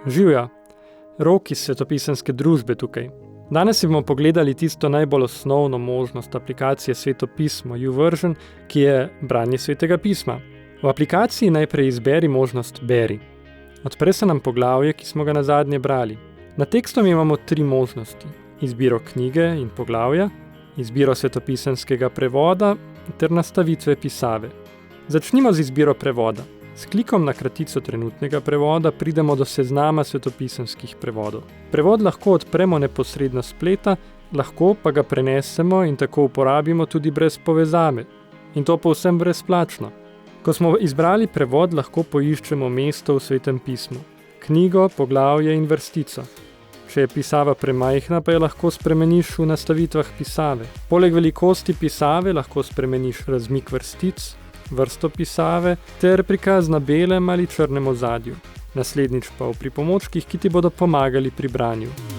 Živjo, Rok iz Svetopisemske družbe tukaj. Danes si bomo pogledali tisto najbolj osnovno možnost aplikacije Svetopismo YouVersion, ki je branje Svetega pisma. V aplikaciji najprej izberi možnost Beri. Odpre se nam poglavje, ki smo ga nazadnje brali. Na tekstom imamo 3 možnosti. Izbiro knjige in poglavja, izbiro svetopisemskega prevoda ter nastavitve pisave. Začnimo z izbiro prevoda. S klikom na kratico trenutnega prevoda pridemo do seznama svetopisemskih prevodov. Prevod lahko odpremo neposredno s spleta, lahko pa ga prenesemo in tako uporabimo tudi brez povezave. In to povsem brezplačno. Ko smo izbrali prevod, lahko poiščemo mesto v Svetem pismu. Knjigo, poglavje in vrstico. Če je pisava premajhna, pa jo lahko spremeniš v nastavitvah pisave. Poleg velikosti pisave lahko spremeniš razmik vrstic, vrsto pisave ter prikaz na belem ali črnem ozadju. Naslednjič pa v pripomočkih, ki ti bodo pomagali pri branju.